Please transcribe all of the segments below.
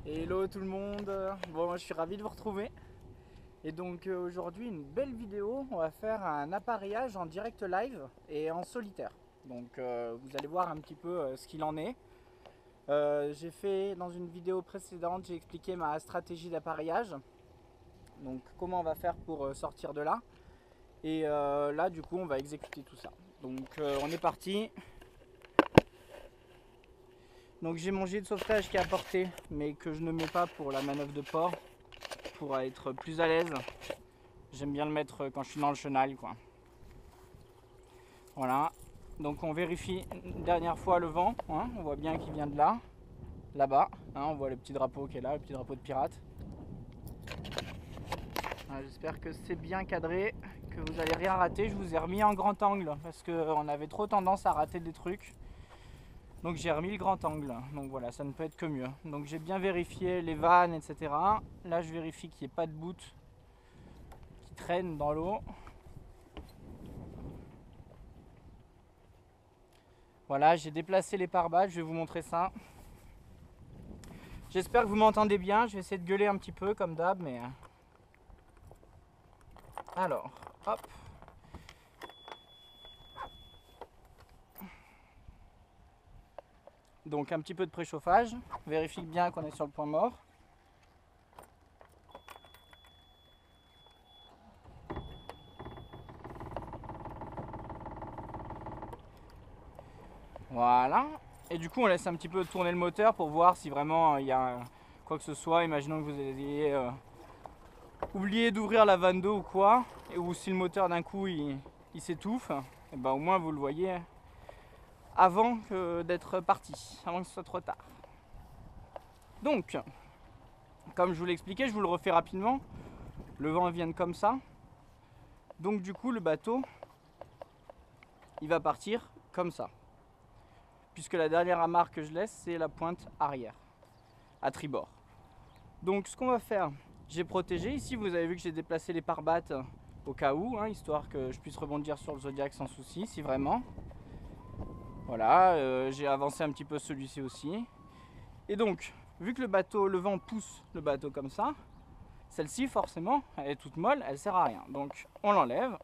Hello tout le monde, bon je suis ravi de vous retrouver. Et donc aujourd'hui une belle vidéo, on va faire un appareillage en direct live et en solitaire. Donc vous allez voir un petit peu ce qu'il en est. J'ai fait dans une vidéo précédente, j'ai expliqué ma stratégie d'appareillage. Donc comment on va faire pour sortir de là. Et là du coup on va exécuter tout ça. Donc on est parti. Donc j'ai mon gilet de sauvetage qui est apporté, mais que je ne mets pas pour la manœuvre de port, pour être plus à l'aise. J'aime bien le mettre quand je suis dans le chenal, quoi. Voilà. Donc on vérifie une dernière fois le vent, hein. On voit bien qu'il vient de là, là-bas. Hein, on voit le petit drapeau qui est là, le petit drapeau de pirate. Voilà, j'espère que c'est bien cadré, que vous n'allez rien rater. Je vous ai remis en grand angle parce qu'on avait trop tendance à rater des trucs. Donc j'ai remis le grand angle, donc voilà, ça ne peut être que mieux. Donc j'ai bien vérifié les vannes, etc. Là je vérifie qu'il n'y ait pas de bout qui traîne dans l'eau. Voilà, j'ai déplacé les pare-balles, je vais vous montrer ça. J'espère que vous m'entendez bien, je vais essayer de gueuler un petit peu comme d'hab, mais... Alors, hop. Donc un petit peu de préchauffage, vérifie bien qu'on est sur le point mort. Voilà, et du coup on laisse un petit peu tourner le moteur pour voir si vraiment il y a quoi que ce soit. Imaginons que vous ayez oublié d'ouvrir la vanne d'eau ou quoi, ou si le moteur d'un coup il s'étouffe, et ben au moins vous le voyez avant d'être parti, avant que ce soit trop tard. Donc, comme je vous l'ai expliqué, je vous le refais rapidement. Le vent vient comme ça. Donc du coup le bateau, il va partir comme ça. Puisque la dernière amarre que je laisse, c'est la pointe arrière, à tribord. Donc ce qu'on va faire, j'ai protégé. Ici vous avez vu que j'ai déplacé les pare-battes au cas où, hein, histoire que je puisse rebondir sur le Zodiac sans souci, si vraiment. Voilà, j'ai avancé un petit peu celui-ci aussi. Et donc, vu que le bateau, le vent pousse le bateau comme ça, celle-ci forcément, elle est toute molle, elle sert à rien. Donc on l'enlève.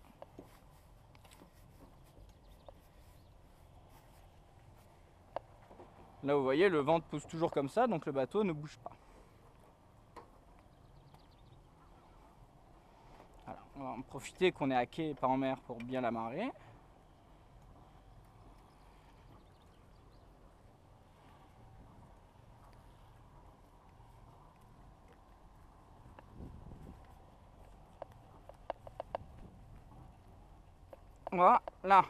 Là vous voyez, le vent pousse toujours comme ça, donc le bateau ne bouge pas. Alors, on va en profiter qu'on est à quai et pas en mer pour bien l'amarrer. Voilà.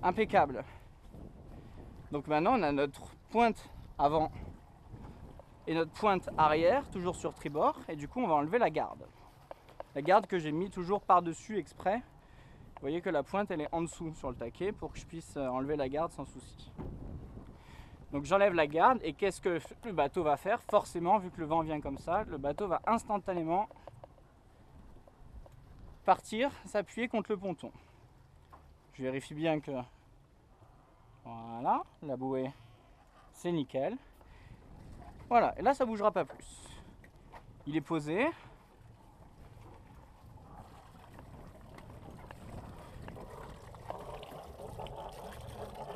Impeccable. Donc maintenant on a notre pointe avant et notre pointe arrière, toujours sur tribord, et du coup on va enlever la garde. La garde que j'ai mis toujours par-dessus exprès. Vous voyez que la pointe elle est en dessous sur le taquet pour que je puisse enlever la garde sans souci. Donc j'enlève la garde et qu'est-ce que le bateau va faire? Forcément, vu que le vent vient comme ça, le bateau va instantanément partir, s'appuyer contre le ponton. Je vérifie bien que... Voilà, la bouée c'est nickel. Voilà, et là ça bougera pas plus. Il est posé.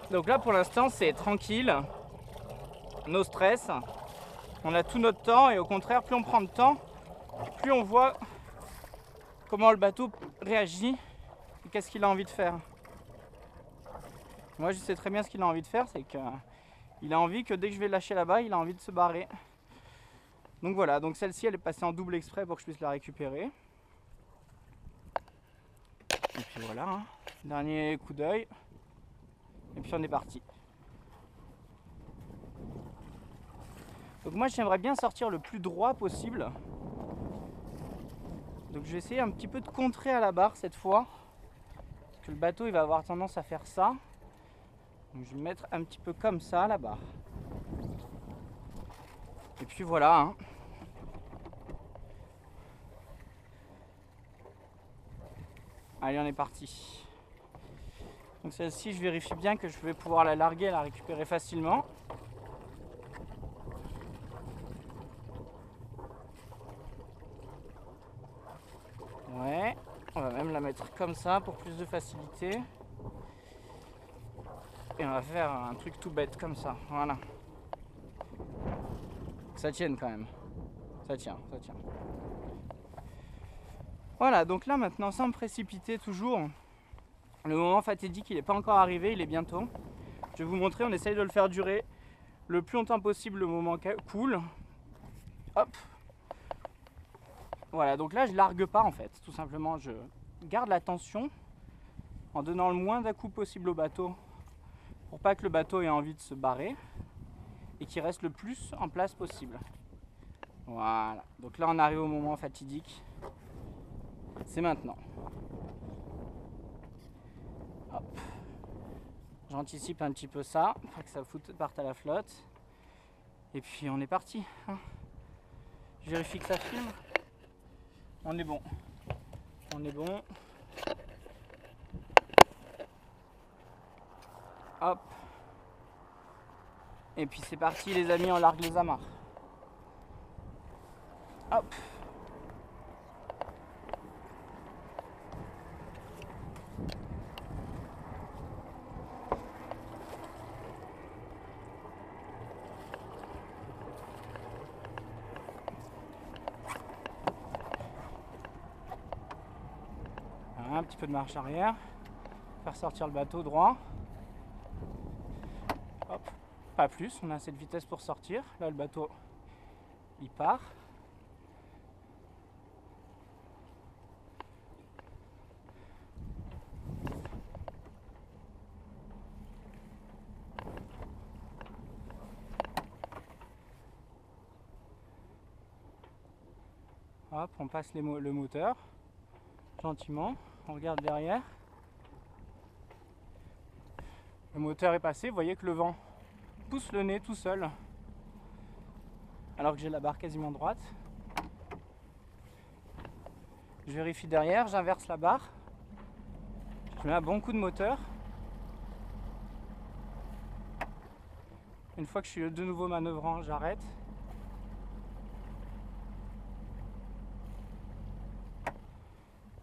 Donc là pour l'instant c'est tranquille, no stress. On a tout notre temps et au contraire plus on prend de temps, plus on voit comment le bateau réagit et qu'est-ce qu'il a envie de faire. Moi je sais très bien ce qu'il a envie de faire, c'est qu'il a envie que dès que je vais lâcher là-bas, il a envie de se barrer. Donc voilà, donc celle-ci elle est passée en double exprès pour que je puisse la récupérer. Et puis voilà, hein. Dernier coup d'œil. Et puis on est parti. Donc moi j'aimerais bien sortir le plus droit possible. Donc je vais essayer un petit peu de contrer à la barre cette fois. Parce que le bateau il va avoir tendance à faire ça. Donc je vais me mettre un petit peu comme ça à la barre. Et puis voilà, hein. Allez on est parti. Donc celle-ci je vérifie bien que je vais pouvoir la larguer et la récupérer facilement. Ouais, on va même la mettre comme ça pour plus de facilité. Et on va faire un truc tout bête comme ça, voilà. Que ça tienne quand même. Ça tient, ça tient. Voilà, donc là maintenant, sans me précipiter toujours, le moment fatidique il n'est pas encore arrivé, il est bientôt. Je vais vous montrer, on essaye de le faire durer le plus longtemps possible, le moment cool. Hop. Voilà, donc là je largue pas en fait, tout simplement je garde la tension en donnant le moins d'à-coups possible au bateau pour pas que le bateau ait envie de se barrer et qu'il reste le plus en place possible. Voilà, donc là on arrive au moment fatidique, c'est maintenant. Hop. J'anticipe un petit peu ça, pour que ça parte à la flotte. Et puis on est parti. Je vérifie que ça filme. On est bon. On est bon. Hop. Et puis c'est parti les amis, on largue les amarres. Hop. Un petit peu de marche arrière, faire sortir le bateau droit. Hop, pas plus, on a assez de vitesse pour sortir. Là le bateau il part. Hop, on passe le moteur gentiment. On regarde derrière. Le moteur est passé, vous voyez que le vent pousse le nez tout seul. Alors que j'ai la barre quasiment droite. Je vérifie derrière, j'inverse la barre. Je mets un bon coup de moteur. Une fois que je suis de nouveau manœuvrant, j'arrête.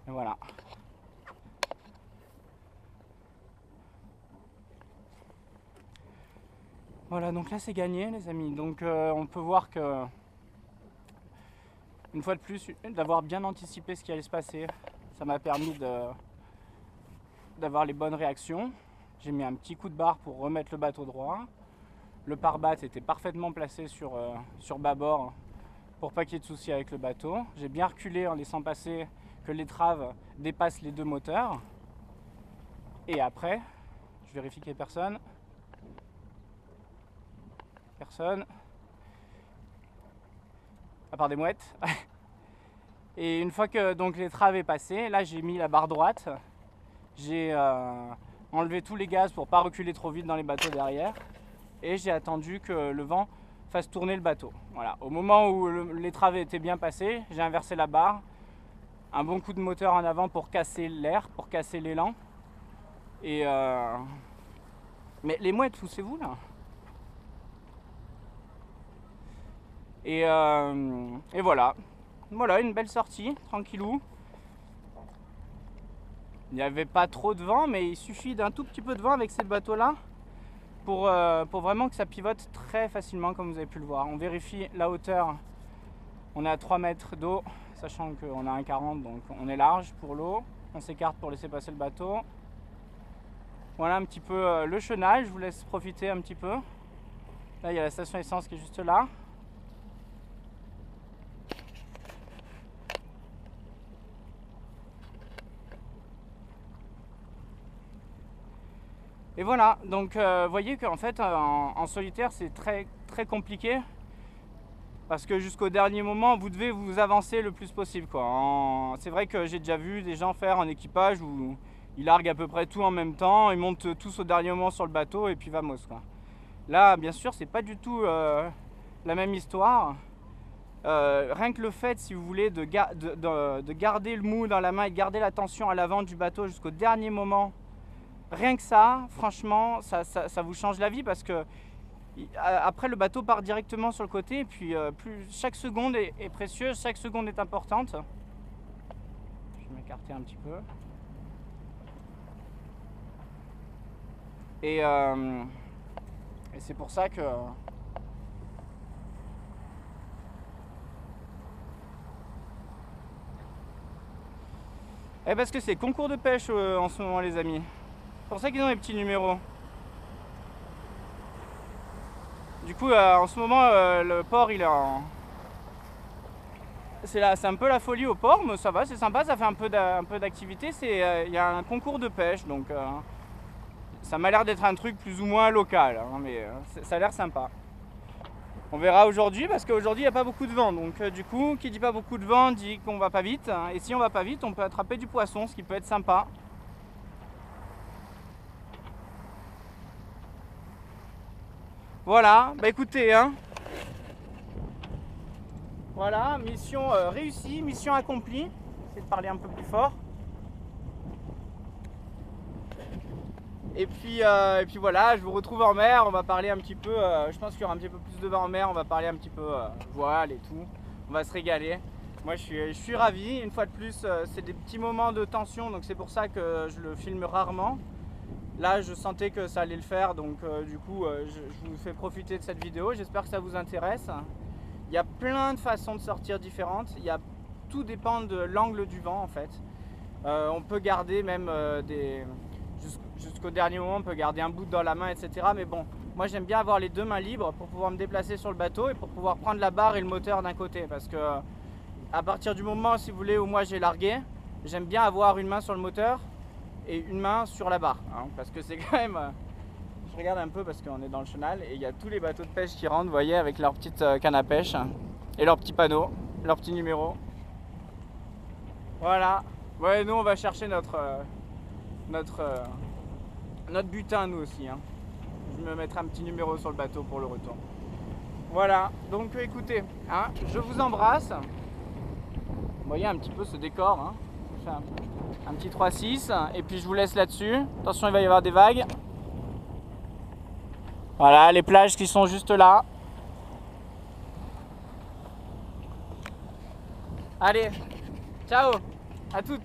Et voilà. Voilà, donc là c'est gagné les amis. Donc on peut voir que, une fois de plus, d'avoir bien anticipé ce qui allait se passer, ça m'a permis d'avoir les bonnes réactions. J'ai mis un petit coup de barre pour remettre le bateau droit. Le pare-bat était parfaitement placé sur bâbord pour pas qu'il y ait de soucis avec le bateau. J'ai bien reculé en laissant passer que l'étrave dépasse les deux moteurs. Et après, je vérifie qu'il n'y ait personne. Personne. À part des mouettes. Et une fois que donc l'étrave est passée, là j'ai mis la barre droite. J'ai enlevé tous les gaz pour pas reculer trop vite dans les bateaux derrière. Et j'ai attendu que le vent fasse tourner le bateau. Voilà. Au moment où l'étrave était bien passée, j'ai inversé la barre. Un bon coup de moteur en avant pour casser l'air, pour casser l'élan. Et mais les mouettes, poussez-vous là. Et voilà. Voilà, une belle sortie, tranquillou. Il n'y avait pas trop de vent, mais il suffit d'un tout petit peu de vent avec ces bateaux-là pour vraiment que ça pivote très facilement, comme vous avez pu le voir. On vérifie la hauteur. On est à 3 mètres d'eau, sachant qu'on a 1,40, donc on est large pour l'eau. On s'écarte pour laisser passer le bateau. Voilà un petit peu le chenal, je vous laisse profiter un petit peu. Là, il y a la station essence qui est juste là. Et voilà, donc vous voyez qu'en fait en solitaire c'est très compliqué parce que jusqu'au dernier moment vous devez vous avancer le plus possible quoi. C'est vrai que j'ai déjà vu des gens faire en équipage où ils larguent à peu près tout en même temps, ils montent tous au dernier moment sur le bateau et puis vamos quoi. Là bien sûr c'est pas du tout la même histoire. Rien que le fait, si vous voulez, de garder le mou dans la main et de garder la tension à l'avant du bateau jusqu'au dernier moment. Rien que ça, franchement, ça vous change la vie parce que après le bateau part directement sur le côté et puis chaque seconde est précieuse, chaque seconde est importante. écarter un petit peu. Et c'est pour ça que parce que c'est concours de pêche en ce moment, les amis. C'est pour ça qu'ils ont les petits numéros. Du coup, en ce moment, le port, il est en... C'est un peu la folie au port, mais ça va, c'est sympa, ça fait un peu d'activité. Il y a un concours de pêche, donc ça m'a l'air d'être un truc plus ou moins local, hein, mais ça a l'air sympa. On verra aujourd'hui, parce qu'aujourd'hui il n'y a pas beaucoup de vent, donc du coup, qui dit pas beaucoup de vent dit qu'on va pas vite, hein, et si on va pas vite, on peut attraper du poisson, ce qui peut être sympa. Voilà, bah écoutez, hein. Voilà, mission réussie, mission accomplie. J'essaie de parler un peu plus fort. Et puis voilà, je vous retrouve en mer, on va parler un petit peu, je pense qu'il y aura un petit peu plus de vent en mer, on va parler un petit peu voile et tout, on va se régaler. Moi je suis ravi, une fois de plus, c'est des petits moments de tension, donc c'est pour ça que je le filme rarement. Là je sentais que ça allait le faire, donc du coup je vous fais profiter de cette vidéo, j'espère que ça vous intéresse. Il y a plein de façons de sortir différentes, tout dépend de l'angle du vent en fait. On peut garder même jusqu'au dernier moment, on peut garder un bout dans la main, etc. Mais bon, moi j'aime bien avoir les deux mains libres pour pouvoir me déplacer sur le bateau et pour pouvoir prendre la barre et le moteur d'un côté. Parce que à partir du moment, si vous voulez, où moi j'ai largué, j'aime bien avoir une main sur le moteur et une main sur la barre. Hein, parce que c'est quand même... je regarde un peu parce qu'on est dans le chenal et il y a tous les bateaux de pêche qui rentrent, vous voyez, avec leur petite canne à pêche et leur petit panneau, leur petit numéro. Voilà. Ouais, nous on va chercher notre butin, nous aussi, hein. Je vais me mettre un petit numéro sur le bateau pour le retour. Voilà, donc écoutez, hein, je vous embrasse. Vous voyez un petit peu ce décor, hein. Je fais un petit 3-6 et puis je vous laisse là-dessus. Attention, il va y avoir des vagues. Voilà, les plages qui sont juste là. Allez, ciao, à toutes.